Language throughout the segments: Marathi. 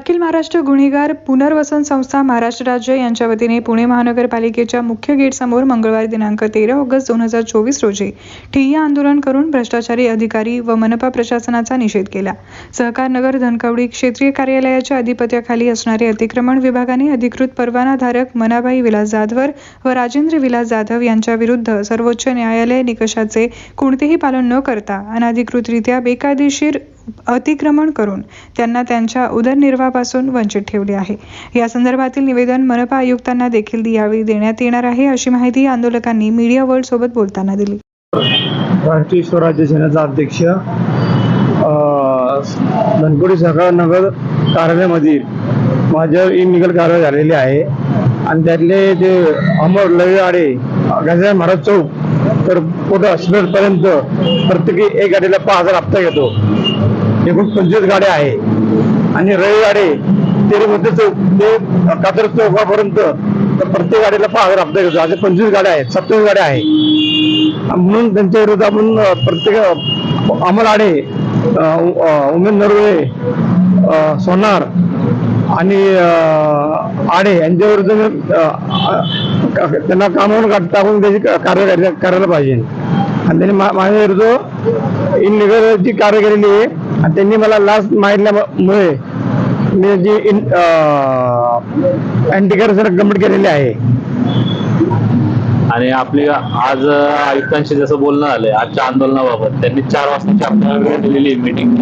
अखिल महाराष्ट्र गुन्हेगार पुनर्वसन संस्था महाराष्ट्र राज्य यांच्या वतीने पुणे महानगरपालिकेच्या मुख्य गेटसमोर मंगळवार दिनांक 13 ऑगस्ट 2024 रोजी ठिय्या आंदोलन करून भ्रष्टाचारी अधिकारी व मनपा प्रशासनाचा निषेध केला। सहकार नगर धनकवडी क्षेत्रीय कार्यालयाच्या अधिपत्याखाली असणारे अतिक्रमण विभागाने अधिकृत परवानाधारक मनाबाई विलास जाधव व राजेंद्र विलास जाधव यांच्या विरुद्ध सर्वोच्च न्यायालय निकषाचे कोणतेही पालन न करता अनधिकृतरित्या बेकायदेशीर अतिक्रमण करून त्यांना त्यांच्या उदरनिर्वाहापासून वंचित ठेवले आहे। या संदर्भातील निवेदन मनपा आयुक्तांना देखील यावेळी देण्यात येणार आहे, अशी माहिती आंदोलकांनी मीडिया वर्ल्ड सोबत बोलताना दिली। राष्ट्रीय स्वराज्य सेनेचा अध्यक्ष धनकवडी सहकार नगर कार्यालयामध्ये माझ्यावर इलिगल कारवाई झालेली आहे आणि त्यातले जे अमर लवेआडे गजानन महाराज चौक तर पुढे हॉस्पिटलपर्यंत प्रत्येकी एक गाडीला 5000 हप्ता घेतो। एकूण 25 गाड्या आहे आणि रविवारी तेरीमध्ये चौक ते कातर चौकापर्यंत प्रत्येक गाडीला 5000 हप्ता घेतो। असे 25 गाड्या आहेत, 27 गाड्या आहे। म्हणून त्यांच्या विरोधात आपण प्रत्येक अमर आडे, उमेद नरवळे, सोनार आणि आडे यांच्या विरुद्ध त्यांना कामावून टाकून त्याची कारवाई करायला पाहिजे आणि त्यांनी माझ्या विरुद्ध इनलिगल जी कारवाई केलेली आहे आणि त्यांनी मला लाच मागितल्यामुळे मी जी अँटी करप्शन कंप्लीट केलेली आहे। आणि आपली आज आयुक्तांशी जसं बोलणं झालंय आजच्या आंदोलनाबाबत, त्यांनी 4 वाजताची आपल्याला वेळ दिलेली मीटिंग,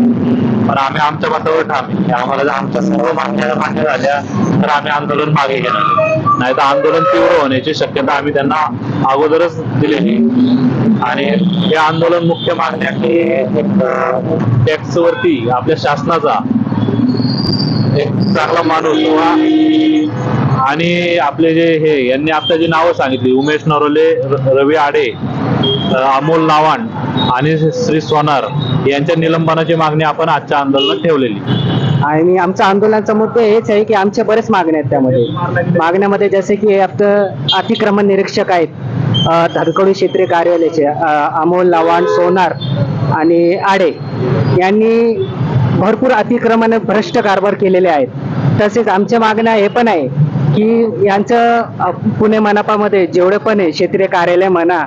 पण आम्ही आमच्या मतावर ठाम आहे। आम्हाला जर आमच्या सर्व मागण्या मान्य झाल्या तर आम्ही आंदोलन मागे घेणार, नाही तर आंदोलन तीव्र होण्याची शक्यता आम्ही त्यांना अगोदरच दिलेली। आणि हे आंदोलन मुख्य मागण्या की टॅक्स वरती आपल्या शासनाचा एक चांगला माणूस आणि आपले जे हे यांनी आता जी नावं सांगितली, उमेश नरोले, रवी आडे, अमोल नावाण आणि श्री सोनार यांच्या निलंबनाची मागणी आपण आजच्या आंदोलनात ठेवलेली। आणि आमच्या आंदोलनाचा मुद्दा हेच आहे की आमच्या बरेच मागण्या आहेत। त्यामध्ये मागण्यामध्ये जसे की आपलं अतिक्रमण निरीक्षक आहेत धनकवडी क्षेत्रीय कार्यालयाचे अमोल नावाण, सोनार आणि आडे यांनी भरपूर अतिक्रमण भ्रष्ट कारभार केलेले आहेत। तसेच आमच्या मागण्या हे पण आहे की यांचं पुणे मनपामध्ये जेवढे पण आहे क्षेत्रीय कार्यालय म्हणा,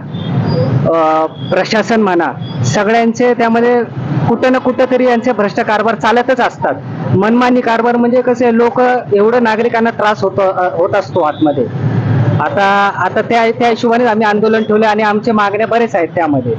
प्रशासन म्हणा, सगळ्यांचे त्यामध्ये कुठं ना कुठं तरी यांचे भ्रष्ट कारभार चालतच असतात। मनमानी कारभार म्हणजे कसे लोक एवढं नागरिकांना त्रास होत असतो आतमध्ये। आता त्या हिशोबाने आम्ही आंदोलन ठेवले आणि आमच्या मागण्या बरेच आहेत त्यामध्ये।